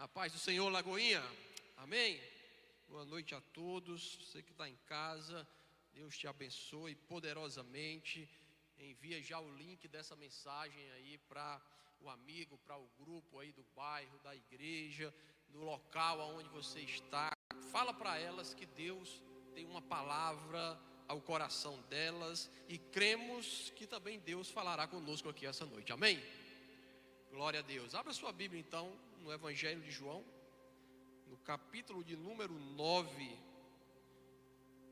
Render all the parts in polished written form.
A paz do Senhor, Lagoinha, amém? Boa noite a todos, você que está em casa, Deus te abençoe poderosamente. Envia já o link dessa mensagem aí para o amigo, para o grupo aí do bairro, da igreja, do local aonde você está. Fala para elas que Deus tem uma palavra ao coração delas e cremos que também Deus falará conosco aqui essa noite, amém? Glória a Deus. Abra sua Bíblia então no Evangelho de João, no capítulo de número 9.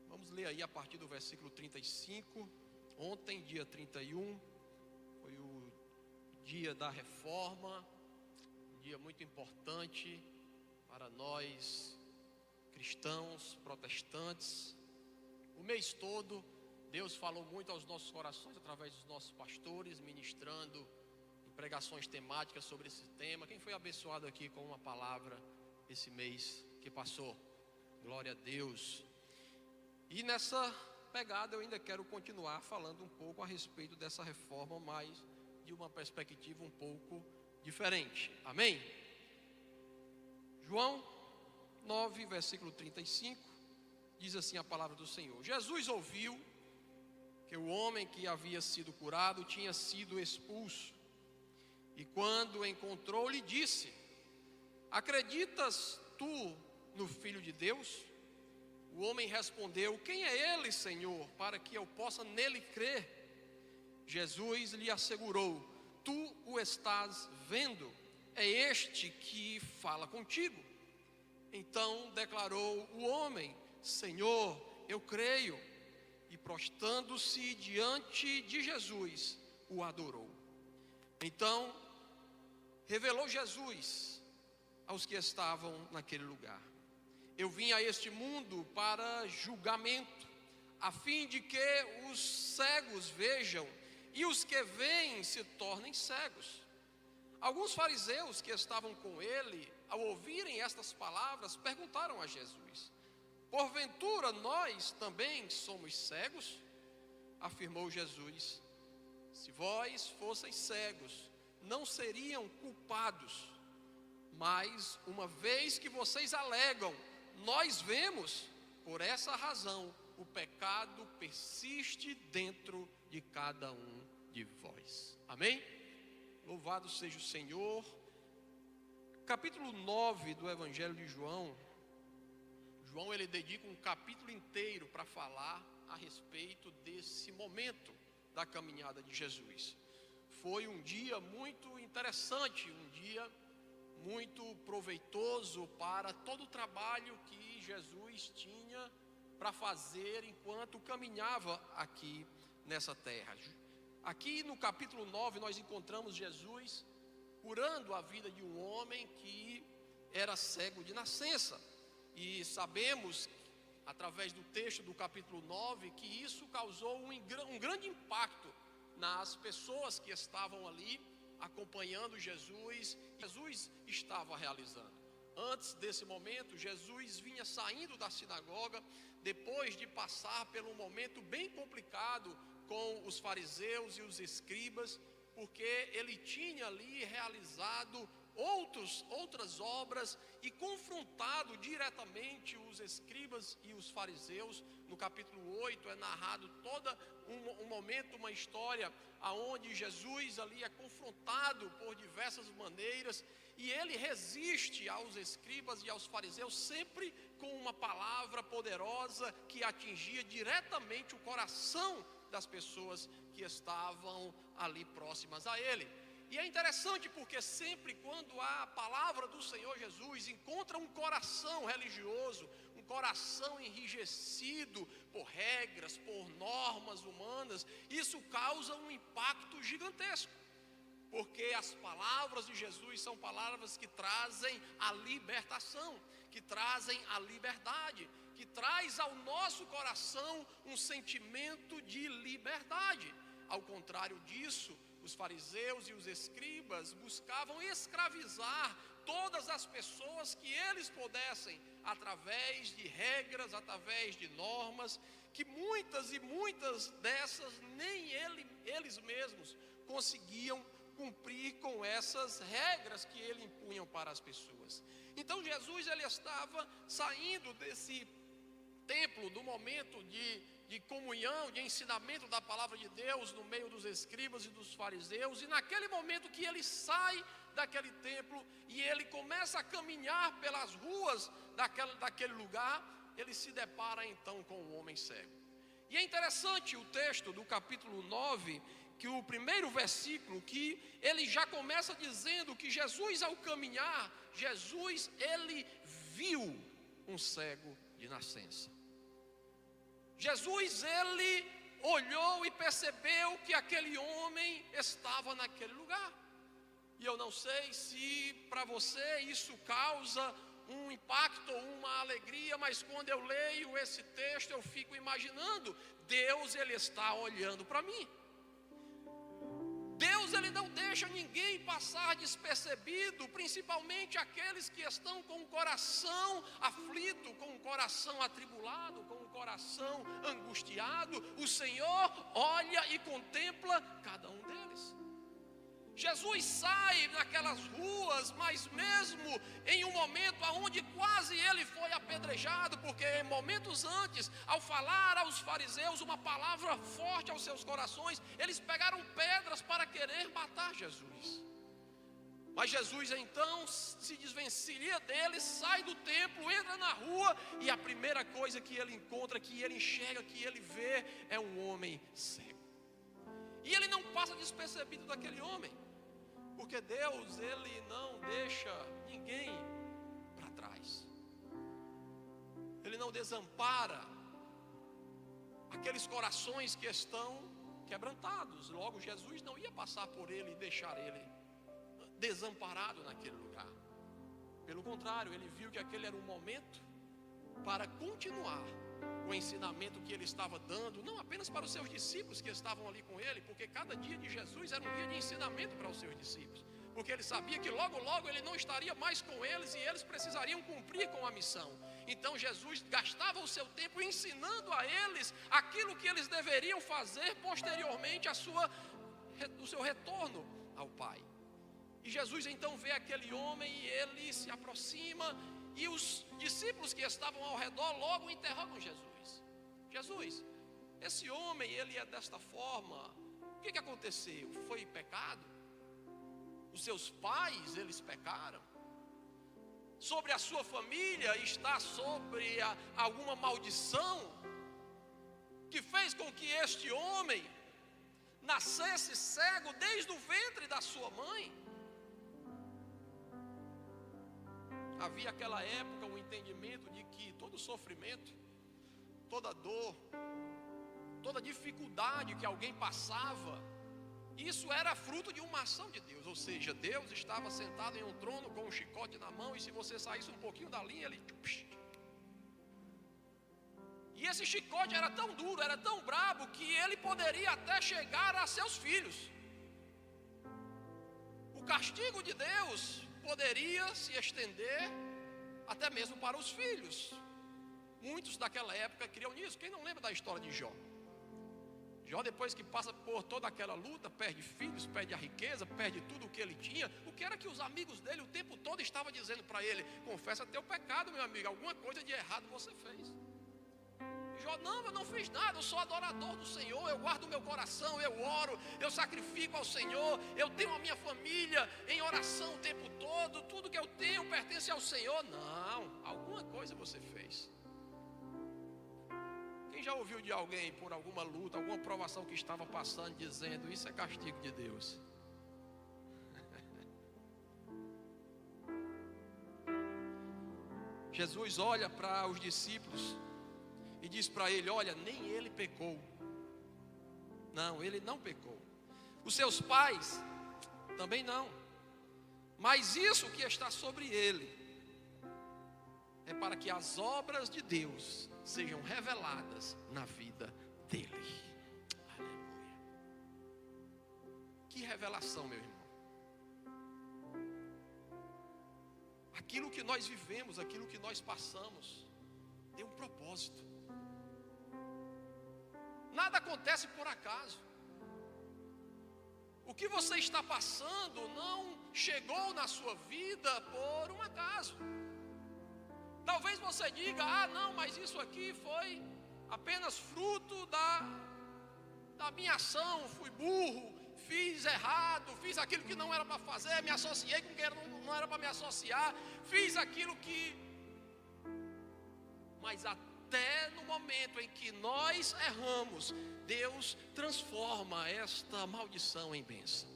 Vamos ler aí a partir do versículo 35. Ontem, dia 31, foi o dia da reforma, um dia muito importante para nós cristãos, protestantes. O mês todo, Deus falou muito aos nossos corações através dos nossos pastores, ministrando em pregações temáticas sobre esse tema. Quem foi abençoado aqui com uma palavra esse mês que passou? Glória a Deus. E nessa pegada eu ainda quero continuar falando um pouco a respeito dessa reforma, mas de uma perspectiva um pouco diferente, amém? João 9, versículo 35, diz assim a palavra do Senhor: Jesus ouviu que o homem que havia sido curado tinha sido expulso, e quando o encontrou lhe disse: acreditas tu no Filho de Deus? O homem respondeu: quem é ele, Senhor, para que eu possa nele crer? Jesus lhe assegurou: tu o estás vendo, é este que fala contigo. Então declarou o homem: Senhor, eu creio. E prostrando-se diante de Jesus, o adorou. Então revelou Jesus aos que estavam naquele lugar: eu vim a este mundo para julgamento, a fim de que os cegos vejam e os que veem se tornem cegos. Alguns fariseus que estavam com ele, ao ouvirem estas palavras, perguntaram a Jesus: porventura nós também somos cegos? Afirmou Jesus: se vós fosseis cegos, não seriam culpados. Mas uma vez que vocês alegam, nós vemos, por essa razão o pecado persiste dentro de cada um de vós. Amém? Louvado seja o Senhor. Capítulo 9 do Evangelho de João. João ele dedica um capítulo inteiro para falar a respeito desse momento da caminhada de Jesus. Foi um dia muito interessante, um dia muito proveitoso para todo o trabalho que Jesus tinha para fazer enquanto caminhava aqui nessa terra. Aqui no capítulo 9 nós encontramos Jesus curando a vida de um homem que era cego de nascença. E sabemos, através do texto do capítulo 9, que isso causou um grande impacto nas pessoas que estavam ali acompanhando Jesus. Jesus estava realizando. Antes desse momento, Jesus vinha saindo da sinagoga, depois de passar por um momento bem complicado com os fariseus e os escribas, porque ele tinha ali realizado outras obras e confrontado diretamente os escribas e os fariseus. No capítulo 8 é narrado todo um momento, uma história aonde Jesus ali é confrontado por diversas maneiras, e ele resiste aos escribas e aos fariseus sempre com uma palavra poderosa que atingia diretamente o coração das pessoas que estavam ali próximas a ele. E é interessante porque sempre quando a palavra do Senhor Jesus encontra um coração religioso, um coração enrijecido por regras, por normas humanas, isso causa um impacto gigantesco. Porque as palavras de Jesus são palavras que trazem a libertação, que trazem a liberdade, que traz ao nosso coração um sentimento de liberdade. Ao contrário disso, os fariseus e os escribas buscavam escravizar todas as pessoas que eles pudessem, através de regras, através de normas, que muitas dessas nem eles mesmos conseguiam cumprir com essas regras que ele impunha para as pessoas. Então Jesus, ele estava saindo desse templo, do momento de comunhão, de ensinamento da palavra de Deus no meio dos escribas e dos fariseus, e naquele momento que ele sai daquele templo e ele começa a caminhar pelas ruas daquele lugar, ele se depara então com um homem cego. E é interessante o texto do capítulo 9, que o primeiro versículo, que ele já começa dizendo que Jesus, ao caminhar, Jesus, ele viu um cego de nascença. Jesus, ele olhou e percebeu que aquele homem estava naquele lugar. E eu não sei se para você isso causa um impacto ou uma alegria, mas quando eu leio esse texto eu fico imaginando, Deus, ele está olhando para mim. Deus, ele não deixa ninguém passar despercebido, principalmente aqueles que estão com o coração aflito, com o coração atribulado, com o coração angustiado. O Senhor olha e contempla cada um deles. Jesus sai naquelas ruas, mas mesmo em um momento onde quase ele foi apedrejado, porque em momentos antes, ao falar aos fariseus uma palavra forte aos seus corações, eles pegaram pedras para querer matar Jesus. Mas Jesus então se desvencilha deles, sai do templo, entra na rua, e a primeira coisa que ele encontra, que ele enxerga, que ele vê, é um homem cego. E ele não passa despercebido daquele homem, porque Deus, ele não deixa ninguém para trás. Ele não desampara aqueles corações que estão quebrantados. Logo, Jesus não ia passar por ele e deixar ele desamparado naquele lugar. Pelo contrário, ele viu que aquele era um momento para continuar o ensinamento que ele estava dando, não apenas para os seus discípulos que estavam ali com ele, porque cada dia de Jesus era um dia de ensinamento para os seus discípulos, porque ele sabia que logo logo ele não estaria mais com eles e eles precisariam cumprir com a missão. Então Jesus gastava o seu tempo ensinando a eles aquilo que eles deveriam fazer posteriormente o seu retorno ao Pai. E Jesus então vê aquele homem e ele se aproxima, e os discípulos que estavam ao redor logo interrogam Jesus. Jesus, esse homem, ele é desta forma, o que aconteceu? Foi pecado? Os seus pais, eles pecaram? Sobre a sua família está sobre alguma maldição que fez com que este homem nascesse cego desde o ventre da sua mãe? Havia naquela época um entendimento de que todo sofrimento, toda dor, toda dificuldade que alguém passava, isso era fruto de uma ação de Deus. Ou seja, Deus estava sentado em um trono com um chicote na mão, e se você saísse um pouquinho da linha, ele... E esse chicote era tão duro, era tão brabo, que ele poderia até chegar a seus filhos. O castigo de Deus poderia se estender até mesmo para os filhos. Muitos daquela época criam nisso. Quem não lembra da história de Jó? Jó, depois que passa por toda aquela luta, perde filhos, perde a riqueza, perde tudo o que ele tinha. O que era que os amigos dele o tempo todo estavam dizendo para ele? Confessa teu pecado, meu amigo, alguma coisa de errado você fez. Jó, não, eu não fiz nada, eu sou adorador do Senhor, eu guardo o meu coração, eu oro, eu sacrifico ao Senhor, eu tenho a minha família em oração o tempo todo, tudo que eu tenho pertence ao Senhor. Não, alguma coisa você fez. Quem já ouviu de alguém por alguma luta, alguma provação que estava passando, dizendo, isso é castigo de Deus? Jesus olha para os discípulos e diz para ele, olha, nem ele pecou. Não, ele não pecou. Os seus pais também não. Mas isso que está sobre ele é para que as obras de Deus sejam reveladas na vida dele. Aleluia. Que revelação, meu irmão. Aquilo que nós vivemos, aquilo que nós passamos, tem um propósito. Nada acontece por acaso. O que você está passando não chegou na sua vida por um acaso. Talvez você diga: ah, não, mas isso aqui foi apenas fruto da minha ação. Fui burro, fiz errado, fiz aquilo que não era para fazer, me associei com quem não era para me associar, fiz aquilo que... Mas até no momento em que nós erramos, Deus transforma esta maldição em bênção.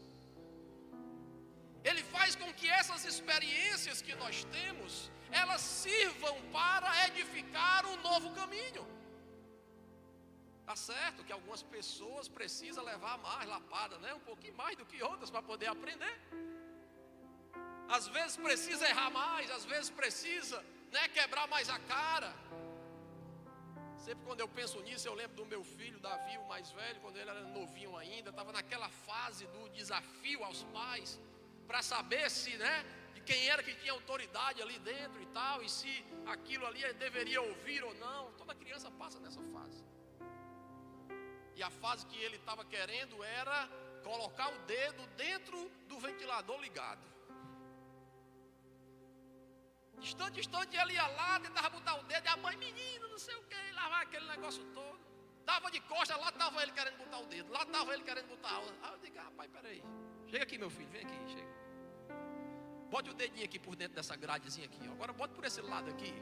Ele faz com que essas experiências que nós temos, elas sirvam para edificar um novo caminho. Tá certo que algumas pessoas precisam levar mais lapada, né? Um pouquinho mais do que outras para poder aprender. Às vezes precisa errar mais, às vezes precisa, né, quebrar mais a cara. Sempre quando eu penso nisso, eu lembro do meu filho Davi, o mais velho, quando ele era novinho ainda, estava naquela fase do desafio aos pais, para saber se, né, de quem era que tinha autoridade ali dentro e tal, e se aquilo ali ele deveria ouvir ou não. Toda criança passa nessa fase. E a fase que ele estava querendo era colocar o dedo dentro do ventilador ligado. Distante, ele ia lá, tentava botar o dedo, e a mãe, menino, não sei o que, lavar aquele negócio todo. Dava de costas, lá estava ele querendo botar o dedo, lá estava ele querendo botar a outra. Aí eu digo: rapaz, peraí, chega aqui, meu filho, vem aqui, chega. Bote o dedinho aqui por dentro dessa gradezinha aqui, ó. Agora bote por esse lado aqui,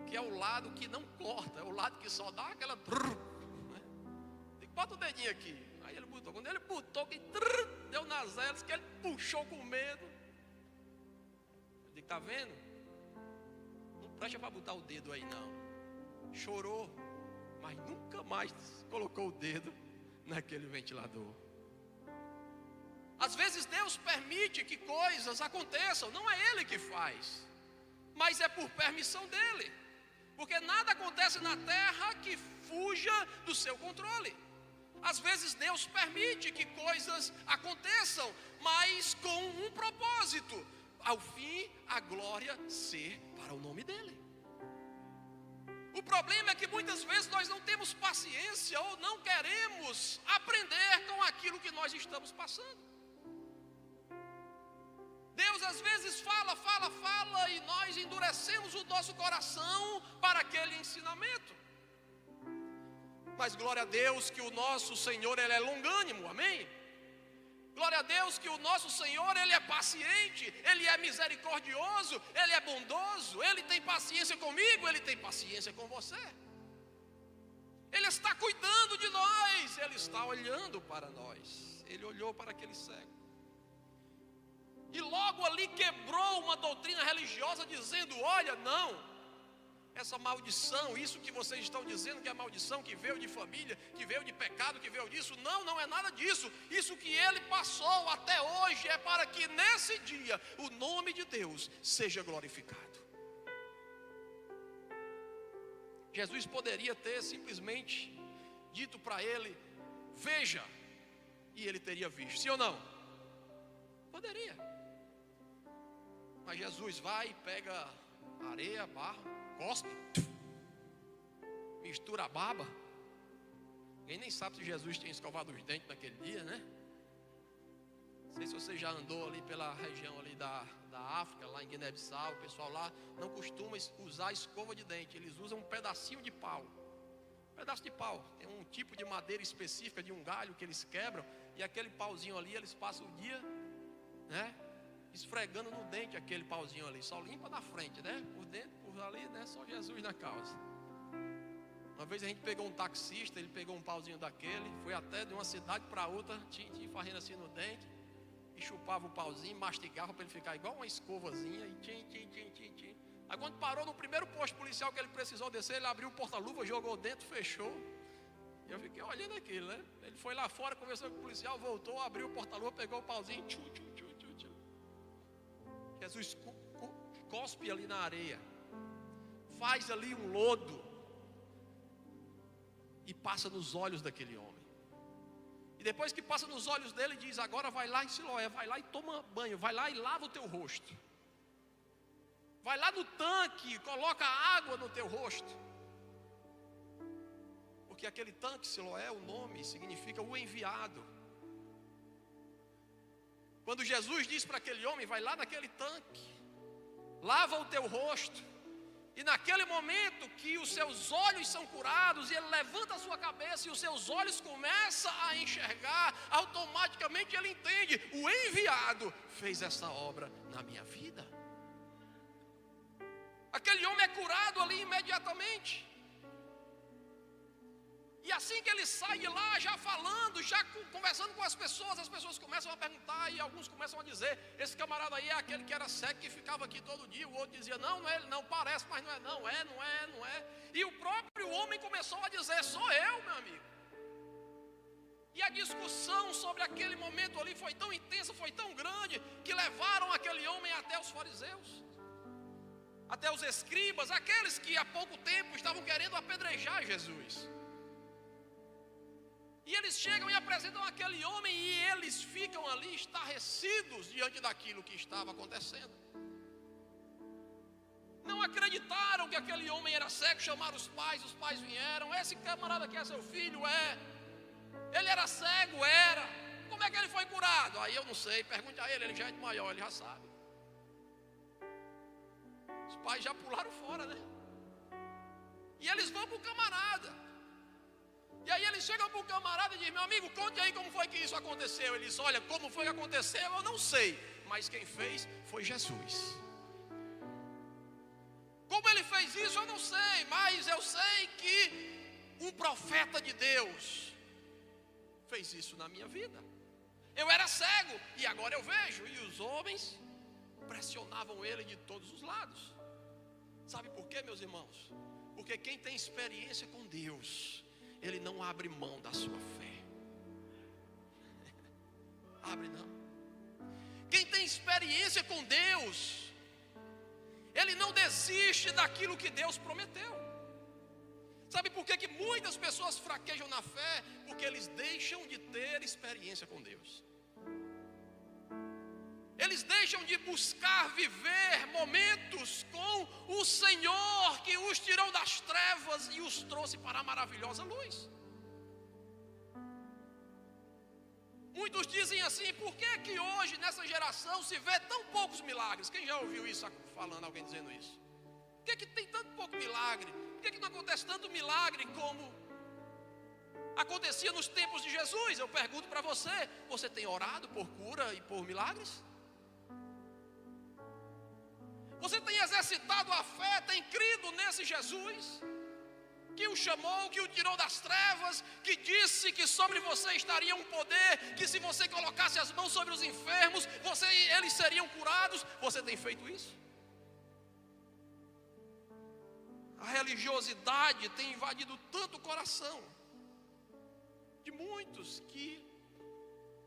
que é o lado que não corta, é o lado que só dá aquela... Né? Digo: bota o dedinho aqui. Aí ele botou, quando ele botou, que deu nas elas, que ele puxou com medo. Eu digo: tá vendo? Presta para botar o dedo aí, não. Chorou, mas nunca mais colocou o dedo naquele ventilador. Às vezes Deus permite que coisas aconteçam, não é Ele que faz, mas é por permissão dEle. Porque nada acontece na terra que fuja do seu controle. Às vezes Deus permite que coisas aconteçam, mas com um propósito: ao fim, a glória ser para o nome dEle. O problema é que muitas vezes nós não temos paciência ou não queremos aprender com aquilo que nós estamos passando. Deus às vezes fala e nós endurecemos o nosso coração para aquele ensinamento. Mas glória a Deus que o nosso Senhor, Ele é longânimo, amém? Glória a Deus que o nosso Senhor, Ele é paciente, Ele é misericordioso, Ele é bondoso, Ele tem paciência comigo, Ele tem paciência com você. Ele está cuidando de nós, Ele está olhando para nós. Ele olhou para aquele cego. E logo ali quebrou uma doutrina religiosa dizendo: olha, não. Essa maldição, isso que vocês estão dizendo que é maldição, que veio de família, que veio de pecado, que veio disso, não é nada disso. Isso que ele passou até hoje é para que nesse dia o nome de Deus seja glorificado. Jesus poderia ter simplesmente dito para ele: veja, e ele teria visto, sim ou não? Poderia. Mas Jesus vai e pega areia, barro, cospe, mistura a baba. Ninguém nem sabe se Jesus tinha escovado os dentes naquele dia, né? Não sei se você já andou ali pela região ali da África, lá em Guiné-Bissau. O pessoal lá não costuma usar escova de dente, eles usam um pedacinho de pau. Um pedaço de pau, tem um tipo de madeira específica de um galho que eles quebram, e aquele pauzinho ali eles passam o dia, né, esfregando no dente aquele pauzinho ali. Só limpa na frente, né? Por dentro, por ali, né? Só Jesus na causa. Uma vez a gente pegou um taxista, ele pegou um pauzinho daquele, foi até de uma cidade para outra, tinha farrendo assim no dente, e chupava o pauzinho, mastigava para ele ficar igual uma escovazinha, e tim. Aí quando parou no primeiro posto policial que ele precisou descer, ele abriu o porta-luva, jogou dentro, fechou. E eu fiquei olhando aquilo, né? Ele foi lá fora, conversou com o policial, voltou, abriu o porta-luva, pegou o pauzinho, tchu. Jesus cospe ali na areia, faz ali um lodo e passa nos olhos daquele homem. E depois que passa nos olhos dele, diz: agora vai lá em Siloé, vai lá e toma banho, vai lá e lava o teu rosto. Vai lá no tanque, coloca água no teu rosto. Porque aquele tanque, Siloé, o nome significa o enviado. Quando Jesus diz para aquele homem: vai lá naquele tanque, lava o teu rosto. E naquele momento que os seus olhos são curados, e ele levanta a sua cabeça e os seus olhos começam a enxergar, automaticamente ele entende: o enviado fez essa obra na minha vida. Aquele homem é curado ali imediatamente. E assim que ele sai de lá, já falando, já conversando com as pessoas começam a perguntar, e alguns começam a dizer: esse camarada aí é aquele que era cego, que ficava aqui todo dia. O outro dizia: não, não é ele, não, parece, mas não é, não é. E o próprio homem começou a dizer: sou eu, meu amigo. E a discussão sobre aquele momento ali foi tão intensa, foi tão grande, que levaram aquele homem até os fariseus, até os escribas, aqueles que há pouco tempo estavam querendo apedrejar Jesus. E eles chegam e apresentam aquele homem, e eles ficam ali estarrecidos diante daquilo que estava acontecendo. Não acreditaram que aquele homem era cego, chamaram os pais vieram: esse camarada aqui é seu filho? É. Ele era cego? Era. Como é que ele foi curado? Aí eu não sei, pergunte a ele já é de maior, ele já sabe. Os pais já pularam fora, né? E eles vão para o camarada. E aí eles chegam para o camarada e dizem: meu amigo, conte aí como foi que isso aconteceu. Ele diz: olha, como foi que aconteceu eu não sei, mas quem fez foi Jesus. Como ele fez isso eu não sei, mas eu sei que um profeta de Deus fez isso na minha vida. Eu era cego e agora eu vejo. E os homens pressionavam ele de todos os lados. Sabe por quê, meus irmãos? Porque quem tem experiência com Deus, ele não abre mão da sua fé. Abre não. Quem tem experiência com Deus, ele não desiste daquilo que Deus prometeu. Sabe por que muitas pessoas fraquejam na fé? Porque eles deixam de ter experiência com Deus. Eles deixam de buscar viver momentos com o Senhor, que os tirou das trevas e os trouxe para a maravilhosa luz. Muitos dizem assim: por que hoje nessa geração se vê tão poucos milagres? Quem já ouviu isso falando, alguém dizendo isso? Por que tem tanto pouco milagre? Por que não acontece tanto milagre como acontecia nos tempos de Jesus? Eu pergunto para você: você tem orado por cura e por milagres? Você tem exercitado a fé, tem crido nesse Jesus que o chamou, que o tirou das trevas, que disse que sobre você estaria um poder, que se você colocasse as mãos sobre os enfermos, eles seriam curados? Você tem feito isso? A religiosidade tem invadido tanto o coração de muitos que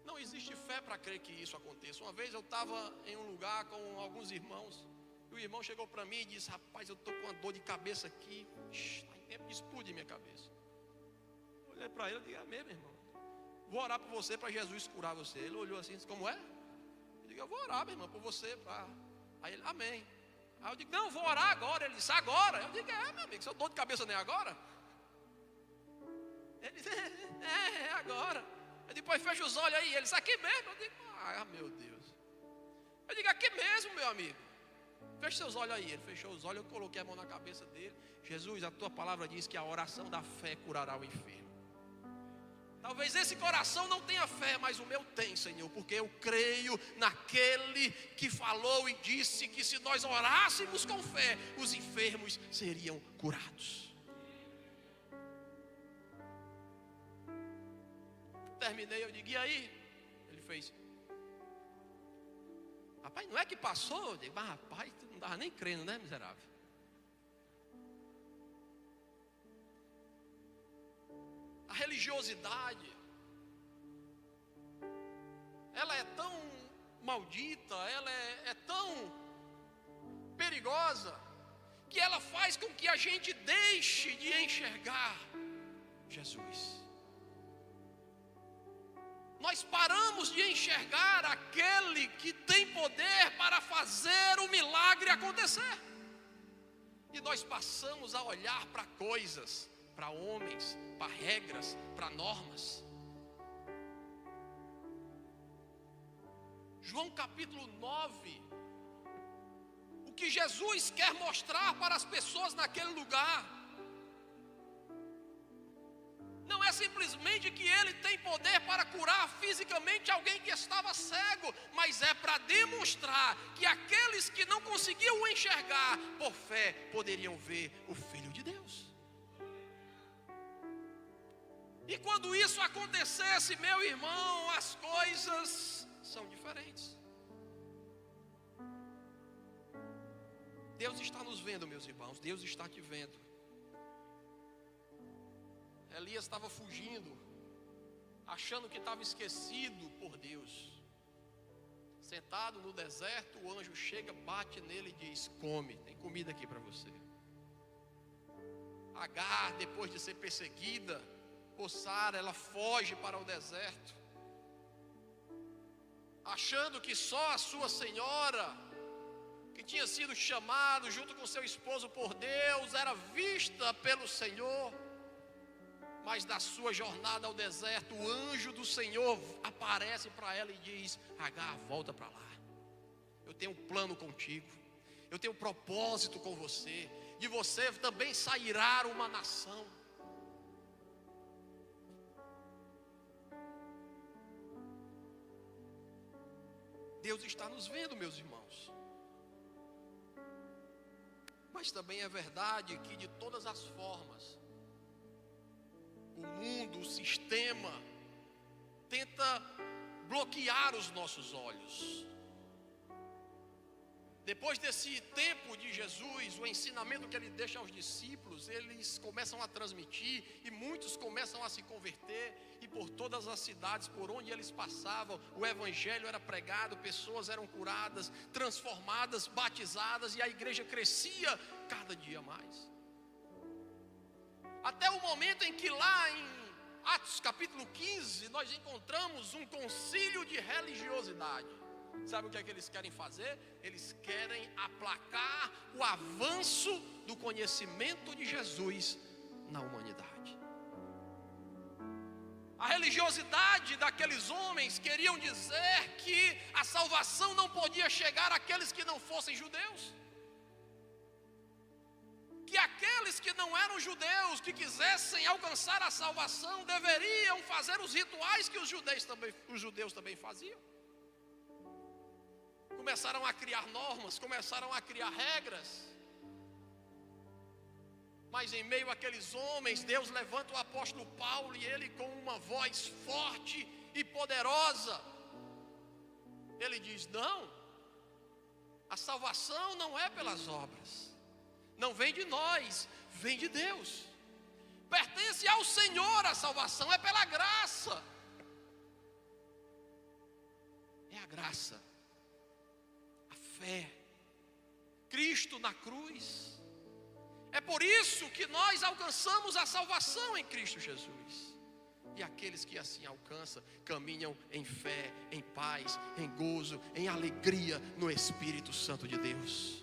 não existe fé para crer que isso aconteça. Uma vez eu estava em um lugar com alguns irmãos, e o irmão chegou para mim e disse: rapaz, eu estou com uma dor de cabeça aqui, está em tempo de explodir minha cabeça. Eu olhei para ele e disse: é mesmo, irmão, vou orar por você para Jesus curar você. Ele olhou assim e disse: como é? Eu digo: eu vou orar, meu irmão, por você. Aí ele: amém. Aí eu digo: não, vou orar agora. Ele disse: agora? Eu digo: meu amigo, seu dor de cabeça nem é agora? Ele disse: é agora. Eu depois fecha os olhos aí. Ele disse: aqui mesmo? Eu digo: meu Deus. Eu digo: aqui mesmo, meu amigo. Feche seus olhos aí. Ele fechou os olhos, eu coloquei a mão na cabeça dele. Jesus, a tua palavra diz que a oração da fé curará o enfermo. Talvez esse coração não tenha fé, mas o meu tem, Senhor, porque eu creio naquele que falou e disse que se nós orássemos com fé, os enfermos seriam curados. Terminei, eu digo: e aí? Ele fez: rapaz, não é que passou? Eu digo: mas rapaz, tu não estava nem crendo, né, miserável? A religiosidade, ela é tão maldita, ela é tão perigosa, que ela faz com que a gente deixe de enxergar Jesus. Nós paramos de enxergar aquele que tem poder para fazer o milagre acontecer. E nós passamos a olhar para coisas, para homens, para regras, para normas. João capítulo 9, o que Jesus quer mostrar para as pessoas naquele lugar, não é simplesmente que Ele tem poder para curar fisicamente alguém que estava cego, mas é para demonstrar que aqueles que não conseguiam o enxergar, por fé, poderiam ver o Filho de Deus. E quando isso acontecesse, meu irmão, as coisas são diferentes. Deus está nos vendo, meus irmãos, Deus está te vendo. Elias estava fugindo, achando que estava esquecido por Deus. Sentado no deserto, o anjo chega, bate nele e diz: come, tem comida aqui para você. Agar, depois de ser perseguida por Sara, ela foge para o deserto, achando que só a sua senhora, que tinha sido chamado junto com seu esposo por Deus, era vista pelo Senhor. Mas na sua jornada ao deserto, o anjo do Senhor aparece para ela e diz: Agar, volta para lá. Eu tenho um plano contigo. Eu tenho um propósito com você. De você também sairá uma nação. Deus está nos vendo, meus irmãos. Mas também é verdade que de todas as formas, o mundo, o sistema, tenta bloquear os nossos olhos. Depois desse tempo de Jesus, o ensinamento que ele deixa aos discípulos, eles começam a transmitir, e muitos começam a se converter, e por todas as cidades por onde eles passavam, o evangelho era pregado, pessoas eram curadas, transformadas, batizadas, e a igreja crescia cada dia mais. Até o momento em que lá em Atos capítulo 15, nós encontramos um concílio de religiosidade. Sabe o que é que eles querem fazer? Eles querem aplacar o avanço do conhecimento de Jesus na humanidade. A religiosidade daqueles homens queriam dizer que a salvação não podia chegar àqueles que não fossem judeus. Que aqueles que não eram judeus, que quisessem alcançar a salvação, deveriam fazer os rituais que os judeus também faziam. Começaram a criar normas, começaram a criar regras. Mas em meio àqueles homens, Deus levanta o apóstolo Paulo, e ele, com uma voz forte e poderosa, ele diz: não, a salvação não é pelas obras, não vem de nós, vem de Deus. Pertence ao Senhor a salvação, é pela graça. É a graça, a fé, Cristo na cruz. É por isso que nós alcançamos a salvação em Cristo Jesus. E aqueles que assim alcançam, caminham em fé, em paz, em gozo, em alegria no Espírito Santo de Deus.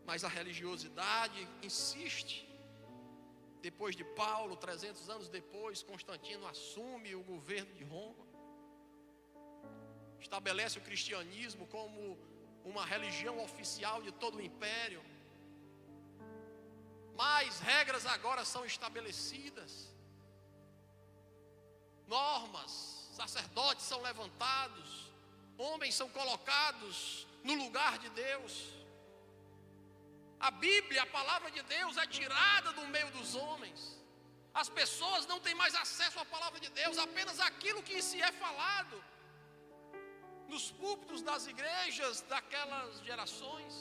Mas a religiosidade insiste. Depois de Paulo, 300 anos depois, Constantino assume o governo de Roma. Estabelece o cristianismo como uma religião oficial de todo o império. Mas regras agora são estabelecidas. Normas, sacerdotes são levantados. Homens são colocados no lugar de Deus. A Bíblia, a palavra de Deus, é tirada do meio dos homens. As pessoas não têm mais acesso à palavra de Deus, apenas aquilo que se é falado nos púlpitos das igrejas daquelas gerações.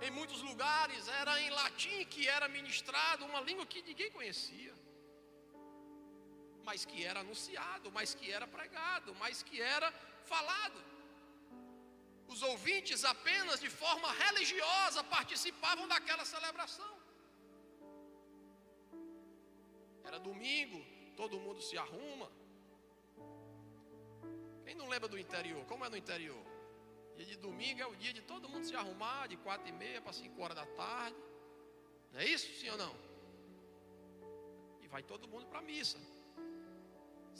Em muitos lugares era em latim que era ministrado, uma língua que ninguém conhecia, mas que era anunciado, mas que era pregado, mas que era falado. Os ouvintes apenas de forma religiosa participavam daquela celebração. Era domingo, todo mundo se arruma. Quem não lembra do interior? Como é no interior? Dia de domingo é o dia de todo mundo se arrumar, de 4h30 para 5 horas da tarde. Não é isso, sim ou não? E vai todo mundo para a missa.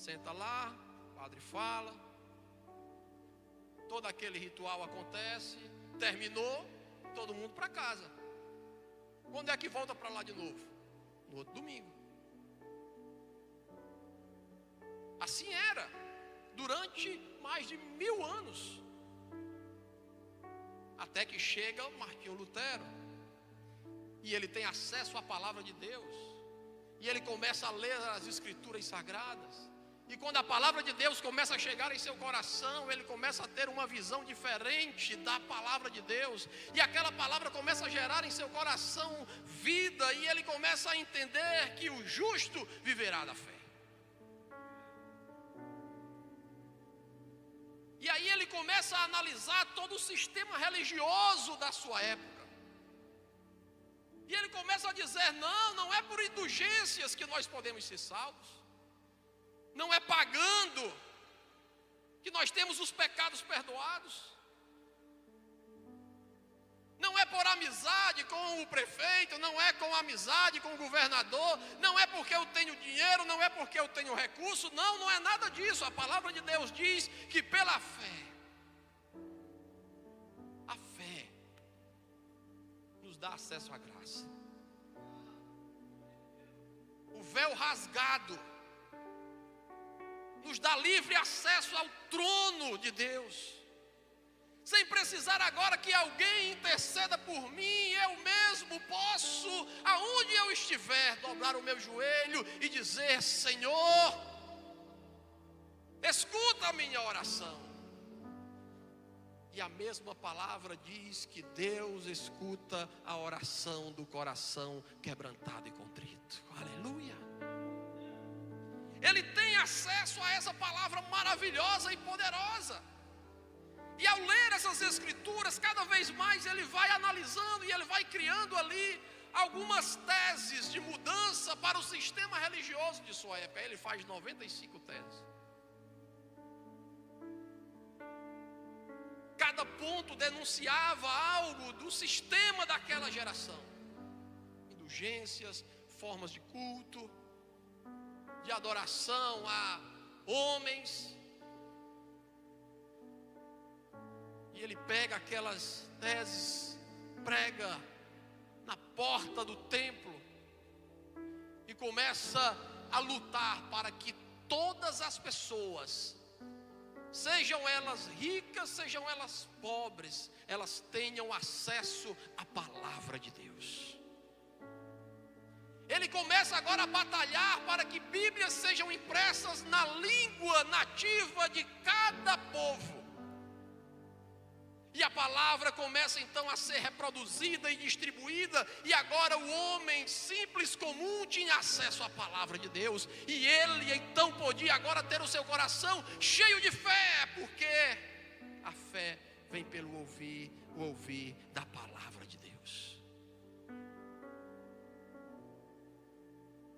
Senta lá, o padre fala, todo aquele ritual acontece, terminou, todo mundo para casa. Quando é que volta para lá de novo? No outro domingo. Assim era durante mais de 1000 anos, até que chega Martinho Lutero, e ele tem acesso à palavra de Deus, e ele começa a ler as escrituras sagradas, e quando a palavra de Deus começa a chegar em seu coração, ele começa a ter uma visão diferente da palavra de Deus, e aquela palavra começa a gerar em seu coração vida, e ele começa a entender que o justo viverá da fé. E aí ele começa a analisar todo o sistema religioso da sua época. E ele começa a dizer, não é por indulgências que nós podemos ser salvos. Não é pagando que nós temos os pecados perdoados. Não é por amizade com o prefeito, não é com amizade com o governador, não é porque eu tenho dinheiro, não é porque eu tenho recurso, não é nada disso. A palavra de Deus diz que pela fé, a fé nos dá acesso à graça. O véu rasgado nos dá livre acesso ao trono de Deus, sem precisar agora que alguém interceda por mim. Eu mesmo posso, aonde eu estiver, dobrar o meu joelho e dizer, Senhor, escuta a minha oração. E a mesma palavra diz que Deus escuta a oração do coração quebrantado e contrito. Aleluia. Ele tem acesso a essa palavra maravilhosa e poderosa. E ao ler essas escrituras, cada vez mais ele vai analisando e ele vai criando ali algumas teses de mudança para o sistema religioso de sua época. Ele faz 95 teses. Cada ponto denunciava algo do sistema daquela geração. Indulgências, formas de culto, de adoração a homens. E ele pega aquelas teses, prega na porta do templo e começa a lutar para que todas as pessoas, sejam elas ricas, sejam elas pobres, elas tenham acesso à palavra de Deus. Ele começa agora a batalhar para que Bíblias sejam impressas na língua nativa de cada povo. E a palavra começa então a ser reproduzida e distribuída. E agora o homem simples, comum, tinha acesso à palavra de Deus. E ele então podia agora ter o seu coração cheio de fé. Porque a fé vem pelo ouvir, o ouvir da palavra de Deus.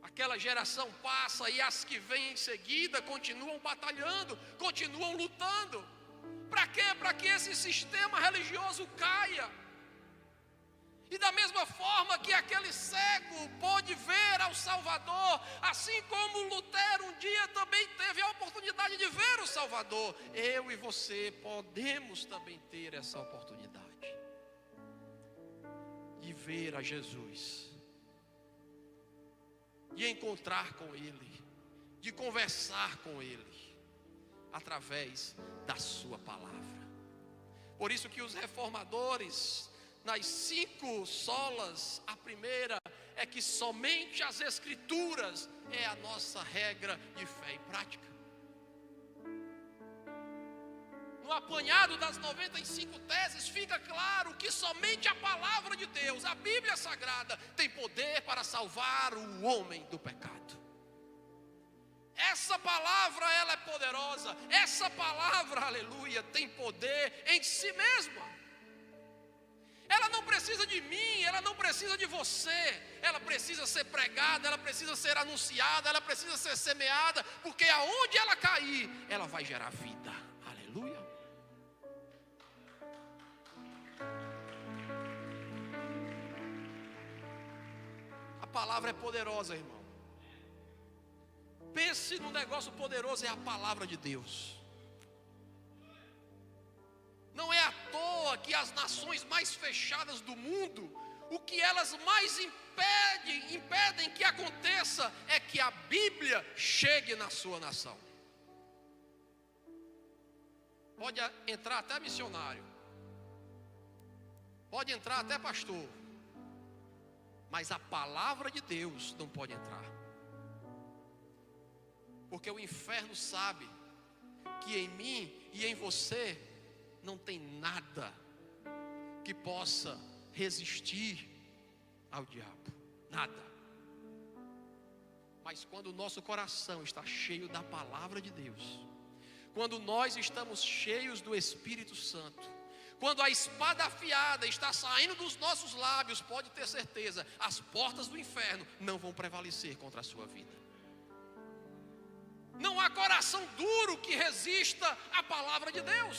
Aquela geração passa e as que vêm em seguida continuam batalhando, continuam lutando. Para quê? Para que esse sistema religioso caia. E da mesma forma que aquele cego pôde ver ao Salvador, assim como Lutero um dia também teve a oportunidade de ver o Salvador, eu e você podemos também ter essa oportunidade de ver a Jesus, de encontrar com Ele, de conversar com Ele, através da sua palavra. Por isso que os reformadores, nas 5 solas, a primeira é que somente as escrituras é a nossa regra de fé e prática. No apanhado das 95 teses fica claro que somente a palavra de Deus, a Bíblia Sagrada, tem poder para salvar o homem do pecado. Essa palavra, ela é poderosa. Essa palavra, aleluia, tem poder em si mesma. Ela não precisa de mim, ela não precisa de você. Ela precisa ser pregada, ela precisa ser anunciada, ela precisa ser semeada, porque aonde ela cair, ela vai gerar vida. Aleluia. A palavra é poderosa, irmão. Pensa pense num negócio poderoso, é a palavra de Deus. Não é à toa que as nações mais fechadas do mundo, o que elas mais impedem que aconteça é que a Bíblia chegue na sua nação. Pode entrar até missionário, pode entrar até pastor, mas a palavra de Deus não pode entrar. Porque o inferno sabe que em mim e em você não tem nada que possa resistir ao diabo, nada. Mas quando o nosso coração está cheio da palavra de Deus, quando nós estamos cheios do Espírito Santo, quando a espada afiada está saindo dos nossos lábios, pode ter certeza, as portas do inferno não vão prevalecer contra a sua vida. Não há coração duro que resista à palavra de Deus.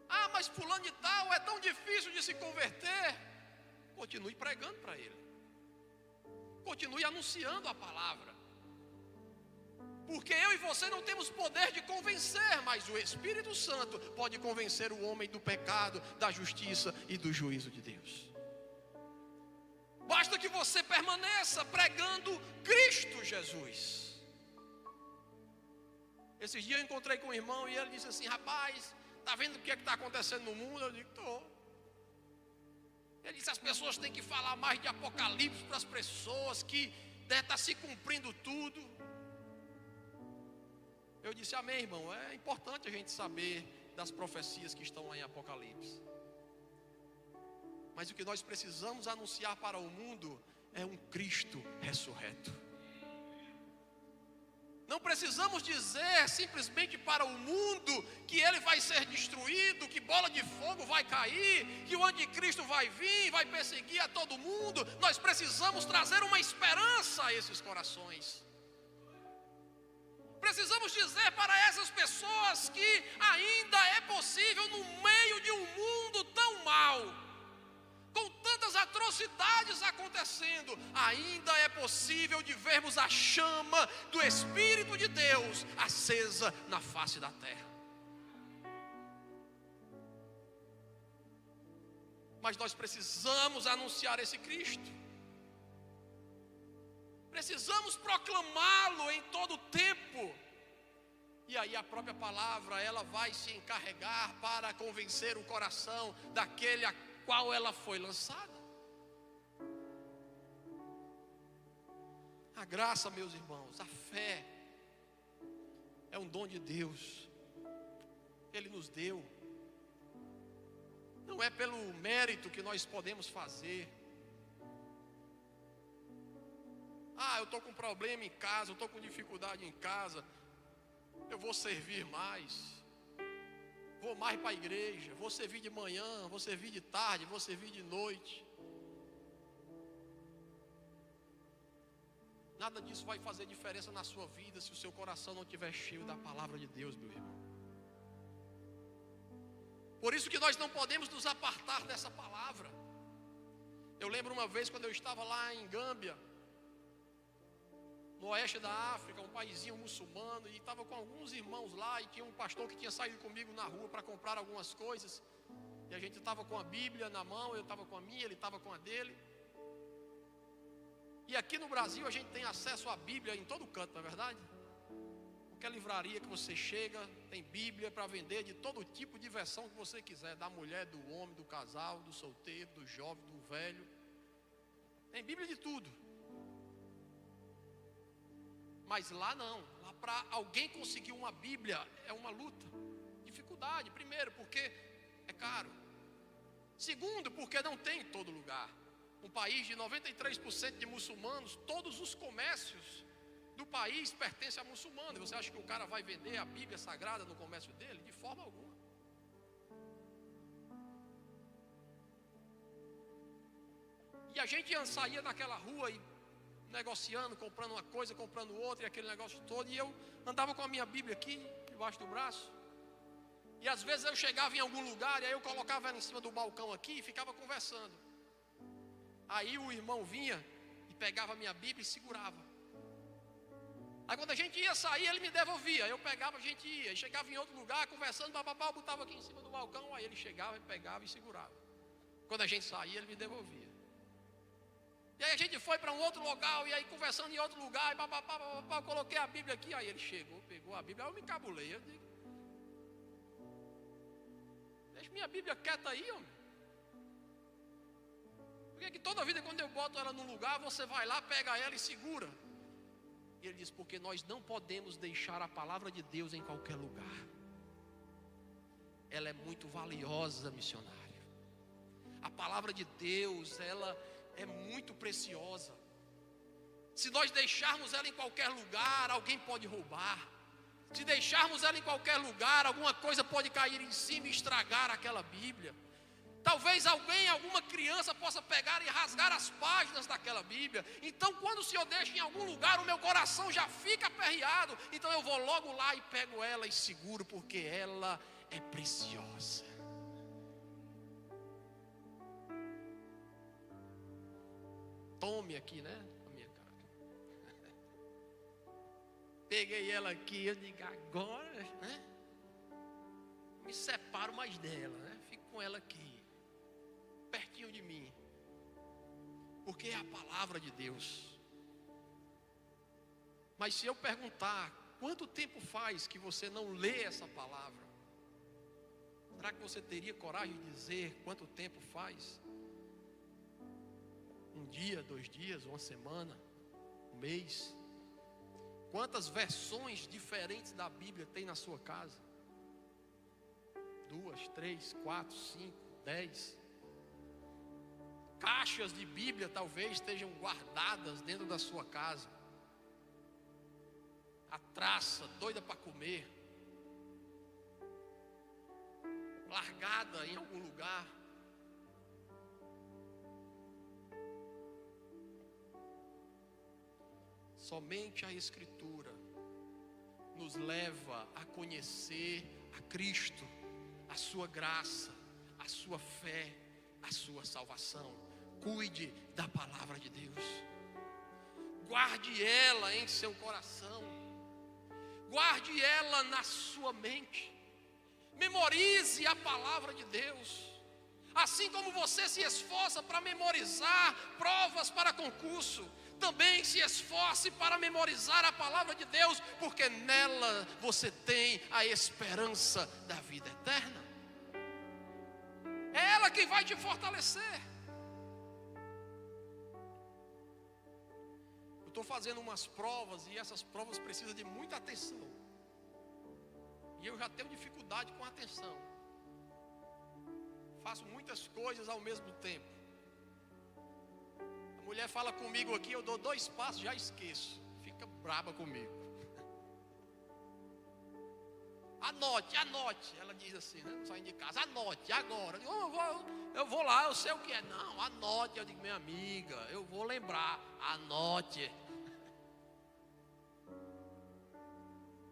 Ah, mas fulano de tal é tão difícil de se converter. Continue pregando para ele. Continue anunciando a palavra. Porque eu e você não temos poder de convencer, mas o Espírito Santo pode convencer o homem do pecado, da justiça e do juízo de Deus. Basta que você permaneça pregando Cristo Jesus. Esses dias eu encontrei com um irmão e ele disse assim: rapaz, está vendo o que está acontecendo no mundo? Eu digo: estou. Ele disse: as pessoas têm que falar mais de Apocalipse para as pessoas, que está se cumprindo tudo. Eu disse: amém, irmão, é importante a gente saber das profecias que estão lá em Apocalipse. Mas o que nós precisamos anunciar para o mundo é um Cristo ressurreto. Não precisamos dizer simplesmente para o mundo que ele vai ser destruído, que bola de fogo vai cair, que o anticristo vai vir, vai perseguir a todo mundo. Nós precisamos trazer uma esperança a esses corações. Precisamos dizer para essas pessoas que ainda é possível, no meio de um mundo tão mau, com tantas atrocidades acontecendo, ainda é possível de vermos a chama do Espírito de Deus acesa na face da terra. Mas nós precisamos anunciar esse Cristo. Precisamos proclamá-lo em todo o tempo. E aí a própria palavra, ela vai se encarregar para convencer o coração daquele a qual ela foi lançada. A graça, meus irmãos, a fé é um dom de Deus. Ele nos deu. Não é pelo mérito que nós podemos fazer. Ah, eu estou com problema em casa, eu estou com dificuldade em casa, eu vou servir mais, vou mais para a igreja, vou servir de manhã, vou servir de tarde, vou servir de noite. Nada disso vai fazer diferença na sua vida se o seu coração não estiver cheio da palavra de Deus, meu irmão. Por isso que nós não podemos nos apartar dessa palavra. Eu lembro uma vez quando eu estava lá em Gâmbia, no oeste da África, um paizinho muçulmano, e estava com alguns irmãos lá, e tinha um pastor que tinha saído comigo na rua para comprar algumas coisas, e a gente estava com a Bíblia na mão, eu estava com a minha, ele estava com a dele. E aqui no Brasil a gente tem acesso à Bíblia em todo canto, não é verdade? Qualquer livraria que você chega, tem Bíblia para vender de todo tipo de versão que você quiser, da mulher, do homem, do casal, do solteiro, do jovem, do velho. Tem Bíblia de tudo. Mas lá não, lá para alguém conseguir uma Bíblia é uma luta, dificuldade. Primeiro, porque é caro. Segundo, porque não tem em todo lugar. Um país de 93% de muçulmanos, todos os comércios do país pertencem a muçulmanos. E você acha que o cara vai vender a Bíblia Sagrada no comércio dele? De forma alguma. E a gente saía daquela rua e negociando, comprando uma coisa, comprando outra, e aquele negócio todo, e eu andava com a minha Bíblia aqui, debaixo do braço, e às vezes eu chegava em algum lugar, e aí eu colocava ela em cima do balcão aqui, e ficava conversando. Aí o irmão vinha, e pegava a minha Bíblia e segurava. Aí quando a gente ia sair, ele me devolvia. Eu pegava, a gente ia. Chegava em outro lugar, conversando, papapá, botava aqui em cima do balcão. Aí ele chegava e pegava e segurava. Quando a gente saía, ele me devolvia. E aí a gente foi para um outro local. E aí conversando em outro lugar. E papapá, papapá, eu coloquei a Bíblia aqui. Aí ele chegou, pegou a Bíblia. Aí eu me encabulei. Eu digo: deixa minha Bíblia quieta aí, homem. Por que toda vida quando eu boto ela num lugar, você vai lá, pega ela e segura? E ele diz: porque nós não podemos deixar a palavra de Deus em qualquer lugar. Ela é muito valiosa, missionário. A palavra de Deus, ela é muito preciosa. Se nós deixarmos ela em qualquer lugar, alguém pode roubar. Se deixarmos ela em qualquer lugar, alguma coisa pode cair em cima e estragar aquela Bíblia. Talvez alguém, alguma criança possa pegar e rasgar as páginas daquela Bíblia. Então quando o Senhor deixa em algum lugar, o meu coração já fica aperreado. Então eu vou logo lá e pego ela e seguro, porque ela é preciosa. Tome aqui, né? A minha cara. Peguei ela aqui, eu digo: agora, né? Me separo mais dela, né? Fico com ela aqui, pertinho de mim, porque é a palavra de Deus. Mas se eu perguntar: quanto tempo faz que você não lê essa palavra? Será que você teria coragem de dizer quanto tempo faz? Um dia, 2 dias, uma semana, um mês? Quantas versões diferentes da Bíblia tem na sua casa? 2, 3, 4, 5, 10. Caixas de Bíblia talvez estejam guardadas dentro da sua casa. A traça, doida para comer, largada em algum lugar. Somente a Escritura nos leva a conhecer a Cristo, a sua graça, a sua fé, a sua salvação. Cuide da palavra de Deus. Guarde ela em seu coração. Guarde ela na sua mente. Memorize a palavra de Deus. Assim como você se esforça para memorizar provas para concurso, também se esforce para memorizar a palavra de Deus, porque nela você tem a esperança da vida eterna. É ela que vai te fortalecer. Eu estou fazendo umas provas e essas provas precisam de muita atenção. E eu já tenho dificuldade com a atenção. Faço muitas coisas ao mesmo tempo. A mulher fala comigo aqui, eu dou 2 passos, já esqueço. Fica braba comigo. Anote. Ela diz assim, né? Saindo de casa, anote agora. Eu digo: eu vou lá, eu sei o que é. Não, anote. Eu digo: minha amiga, eu vou lembrar. Anote.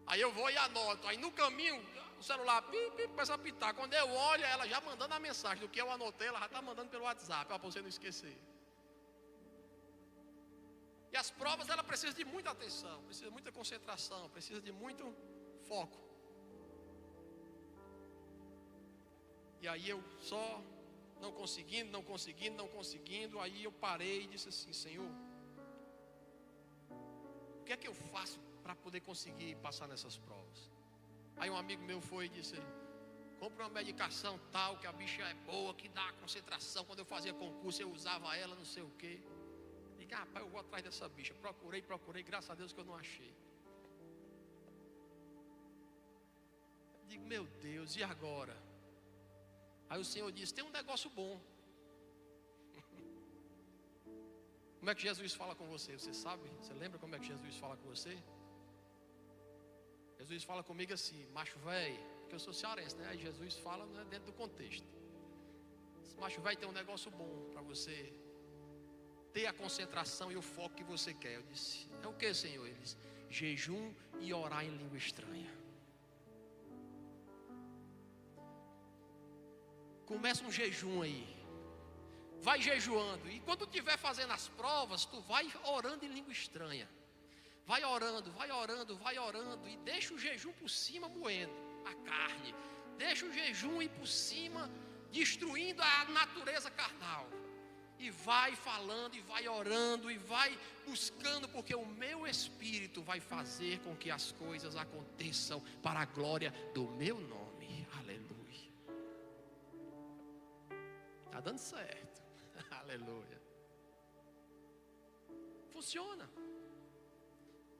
Aí eu vou e anoto. Aí no caminho, o celular começa a apitar. Quando eu olho, ela já mandando a mensagem do que eu anotei, ela já está mandando pelo WhatsApp, para você não esquecer. E as provas, ela precisa de muita atenção, precisa de muita concentração, precisa de muito foco. E aí eu só não conseguindo, aí eu parei e disse assim: Senhor, o que é que eu faço para poder conseguir passar nessas provas? Aí um amigo meu foi e disse: compra uma medicação tal, que a bicha é boa, que dá concentração. Quando eu fazia concurso eu usava ela, não sei o quê. Diga: rapaz, eu vou atrás dessa bicha. Procurei, graças a Deus que eu não achei. Digo: meu Deus, e agora? Aí o Senhor disse: tem um negócio bom. Como é que Jesus fala com você? Você sabe? Você lembra como é que Jesus fala com você? Jesus fala comigo assim: macho velho, porque eu sou cearense, né? Aí Jesus fala, né, dentro do contexto. Macho velho, tem um negócio bom para você ter a concentração e o foco que você quer. Eu disse: é o que, Senhor? Ele disse: jejum e orar em língua estranha. Começa um jejum aí. vai jejuando. E quando estiver fazendo as provas, tu vai orando em língua estranha. Vai orando, vai orando, vai orando. E deixa o jejum por cima moendo a carne. Deixa o jejum ir por cima, destruindo a natureza carnal. E vai falando, e vai orando, e vai buscando, porque o meu Espírito vai fazer com que as coisas aconteçam para a glória do meu nome. Aleluia. Está dando certo. Aleluia. Funciona.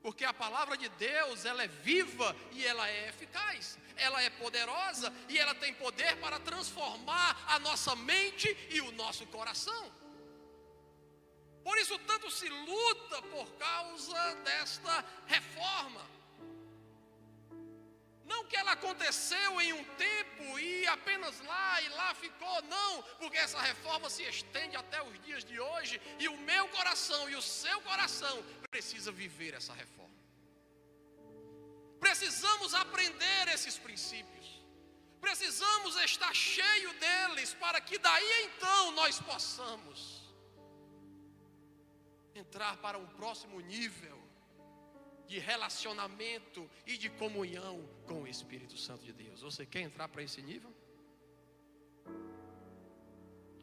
Porque a palavra de Deus, ela é viva e ela é eficaz. Ela é poderosa e ela tem poder para transformar a nossa mente e o nosso coração. Por isso tanto se luta por causa desta reforma. Não que ela aconteceu em um tempo e apenas lá e lá ficou, não, porque essa reforma se estende até os dias de hoje e o meu coração e o seu coração precisa viver essa reforma. Precisamos aprender esses princípios, precisamos estar cheio deles para que daí então nós possamos entrar para um próximo nível de relacionamento e de comunhão com o Espírito Santo de Deus. Você quer entrar para esse nível?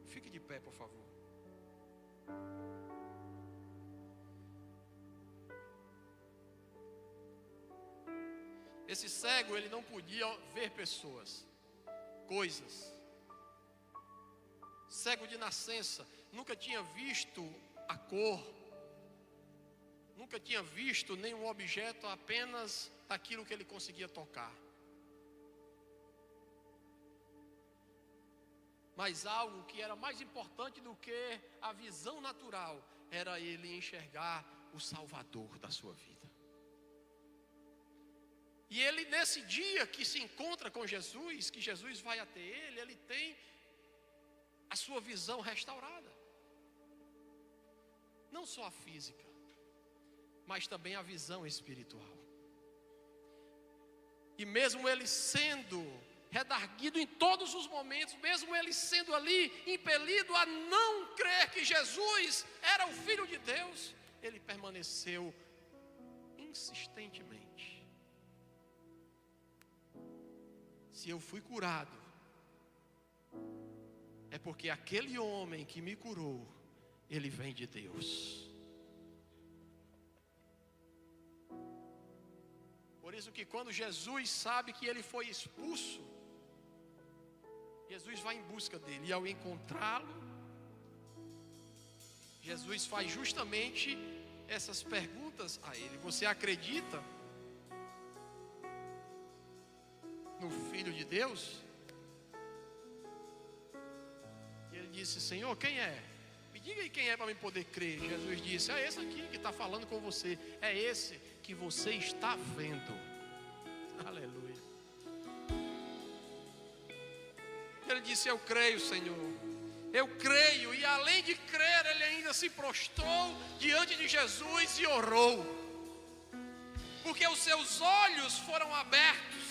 Fique de pé, por favor. Esse cego, ele não podia ver pessoas, coisas. Cego de nascença, nunca tinha visto a cor, nunca tinha visto nenhum objeto, apenas daquilo que ele conseguia tocar. Mas algo que era mais importante do que a visão natural, era ele enxergar o Salvador da sua vida. E ele, nesse dia que se encontra com Jesus, que Jesus vai até ele, ele tem a sua visão restaurada. Não só a física, mas também a visão espiritual. E mesmo ele sendo redarguido em todos os momentos, mesmo ele sendo ali impelido a não crer que Jesus era o Filho de Deus, ele permaneceu insistentemente. Se eu fui curado, é porque aquele homem que me curou, ele vem de Deus. Por isso que quando Jesus sabe que ele foi expulso, Jesus vai em busca dele. E ao encontrá-lo, Jesus faz justamente essas perguntas a ele. Você acredita no Filho de Deus? E ele disse: Senhor, quem é? Me diga aí quem é para eu poder crer. Jesus disse: é esse aqui que está falando com você. É esse que você está vendo. Aleluia. Ele disse: eu creio, Senhor. Eu creio. E além de crer, ele ainda se prostrou diante de Jesus e orou. Porque os seus olhos foram abertos.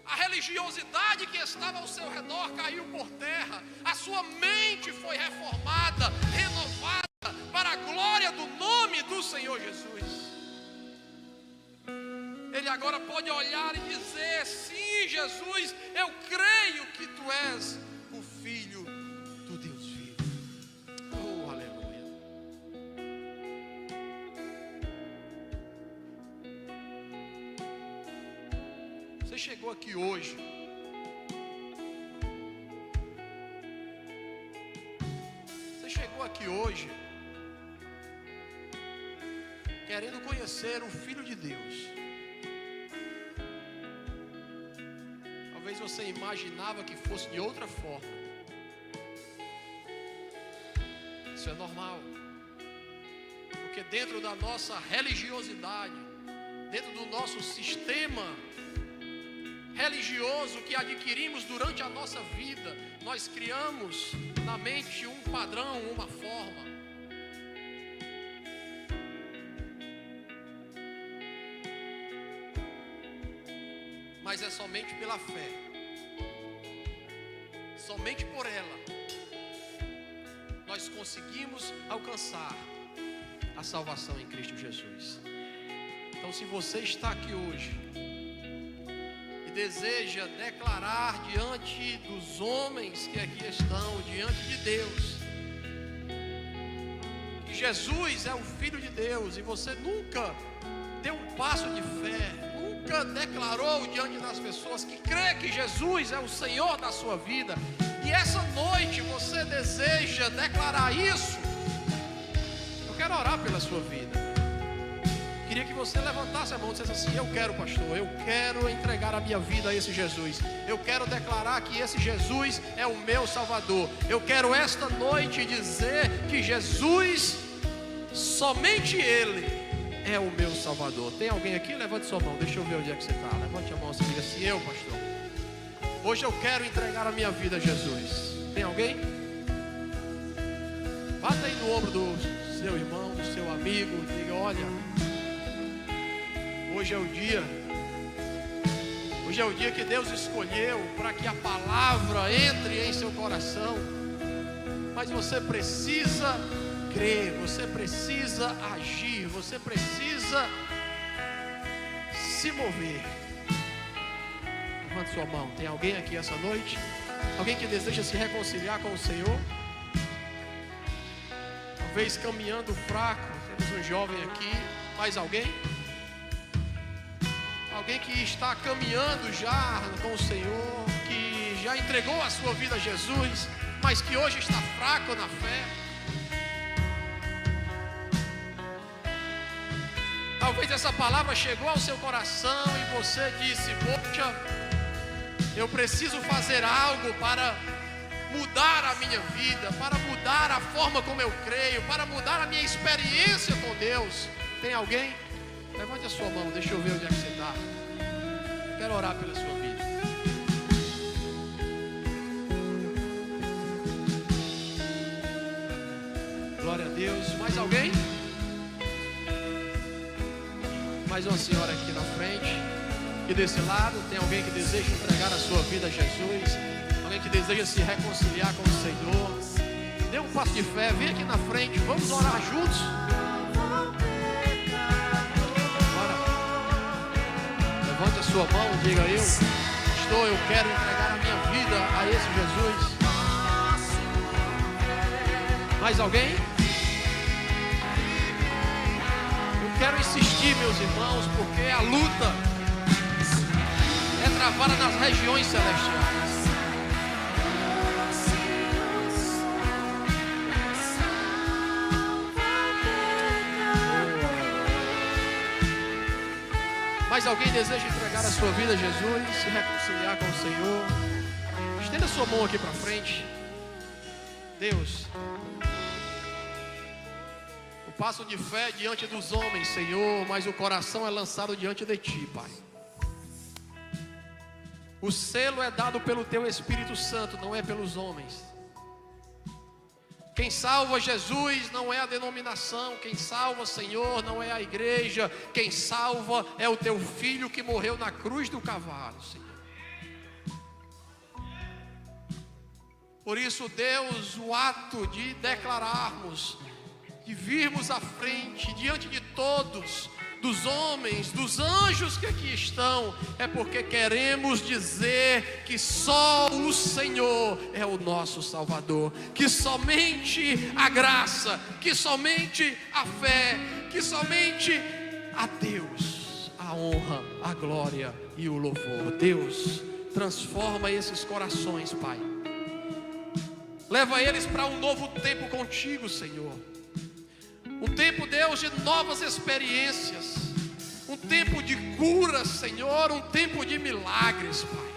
A religiosidade que estava ao seu redor caiu por terra. A sua mente foi reformada, renovada, para a glória do nome do Senhor Jesus. Ele agora pode olhar e dizer: sim, Jesus, eu creio que tu és o Filho do Deus vivo. Oh, aleluia. Você chegou aqui hoje querendo conhecer o Filho de Deus. Talvez você imaginava que fosse de outra forma. Isso é normal, porque dentro da nossa religiosidade, dentro do nosso sistema religioso que adquirimos durante a nossa vida, nós criamos na mente um padrão, uma forma. Mas é somente pela fé, somente por ela, nós conseguimos alcançar a salvação em Cristo Jesus. Então, se você está aqui hoje e deseja declarar diante dos homens que aqui estão, diante de Deus, que Jesus é o Filho de Deus, e você nunca deu um passo de fé, nunca declarou diante das pessoas que crê que Jesus é o Senhor da sua vida, e essa noite você deseja declarar isso, eu quero orar pela sua vida. Queria que você levantasse a mão e dissesse assim: eu quero, pastor, eu quero entregar a minha vida a esse Jesus. Eu quero declarar que esse Jesus é o meu Salvador. Eu quero esta noite dizer que Jesus, somente Ele é o meu Salvador. Tem alguém aqui? Levante sua mão, deixa eu ver onde é que você está. Levante a mão e diga assim: eu, pastor, hoje eu quero entregar a minha vida a Jesus. Tem alguém? Bata aí no ombro do seu irmão, do seu amigo, e diga: olha, hoje é o dia que Deus escolheu para que a palavra entre em seu coração. Mas você precisa crer, você precisa agir, você precisa se mover. Levante sua mão. Tem alguém aqui essa noite? Alguém que deseja se reconciliar com o Senhor? Talvez caminhando fraco. Temos um jovem aqui. Mais alguém? Alguém que está caminhando já com o Senhor, que já entregou a sua vida a Jesus, mas que hoje está fraco na fé. Talvez essa palavra chegou ao seu coração e você disse: poxa, eu preciso fazer algo para mudar a minha vida, para mudar a forma como eu creio, para mudar a minha experiência com Deus. Tem alguém? Levante a sua mão, deixa eu ver onde é que você está. Quero orar pela sua vida. Glória a Deus. Mais alguém? Mais uma senhora aqui na frente. E desse lado, tem alguém que deseja entregar a sua vida a Jesus? Alguém que deseja se reconciliar com o Senhor? Dê um passo de fé, vem aqui na frente, vamos orar juntos. Levante a sua mão e diga: eu quero entregar a minha vida a esse Jesus. Mais alguém? Eu quero insistir, meus irmãos, porque a luta é travada nas regiões celestiais. Mas alguém deseja entregar a sua vida a Jesus, se reconciliar com o Senhor? Estenda sua mão aqui para frente. Deus, o passo de fé diante dos homens, Senhor, mas o coração é lançado diante de Ti, Pai. O selo é dado pelo Teu Espírito Santo, não é pelos homens. Quem salva Jesus não é a denominação, quem salva, Senhor, não é a igreja, quem salva é o Teu Filho que morreu na cruz do Calvário, Senhor. Por isso, Deus, o ato de declararmos, de virmos à frente, diante de todos, dos homens, dos anjos que aqui estão, é porque queremos dizer que só o Senhor é o nosso Salvador, que somente a graça, que somente a fé, que somente a Deus a honra, a glória e o louvor. Deus, transforma esses corações, Pai. Leva eles para um novo tempo contigo, Senhor. Um tempo, Deus, de novas experiências. Um tempo de cura, Senhor. Um tempo de milagres, Pai.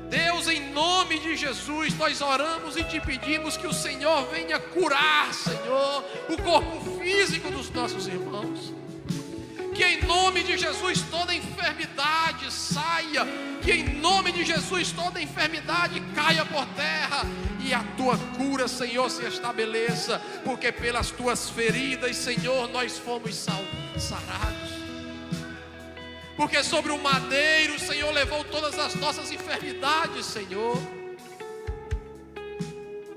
Deus, em nome de Jesus, nós oramos e te pedimos que o Senhor venha curar, Senhor, o corpo físico dos nossos irmãos. Que em nome de Jesus toda enfermidade saia. Que em nome de Jesus toda enfermidade caia por terra. E a tua cura, Senhor, se estabeleça. Porque pelas tuas feridas, Senhor, nós fomos sarados. Porque sobre o madeiro, o Senhor levou todas as nossas enfermidades, Senhor.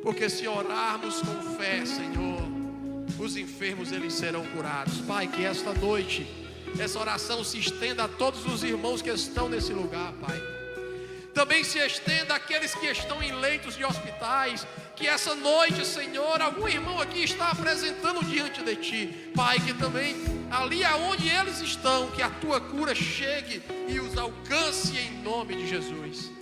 porque se orarmos com fé, Senhor, os enfermos eles serão curados. Pai, que esta noite essa oração se estenda a todos os irmãos que estão nesse lugar, Pai. Também se estenda àqueles que estão em leitos de hospitais. Que essa noite, Senhor, algum irmão aqui está apresentando diante de Ti, Pai, que também ali aonde eles estão, que a Tua cura chegue e os alcance em nome de Jesus.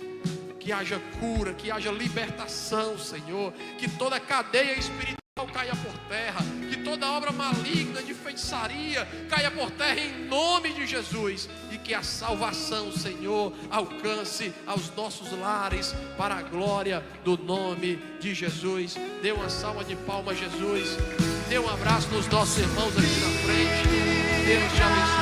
Que haja cura, que haja libertação, Senhor. Que toda cadeia espiritual caia por terra, que toda obra maligna de feitiçaria caia por terra em nome de Jesus, e que a salvação, Senhor, alcance aos nossos lares para a glória do nome de Jesus. Dê uma salva de palmas, Jesus. Dê um abraço nos nossos irmãos aqui na frente. Deus te abençoe.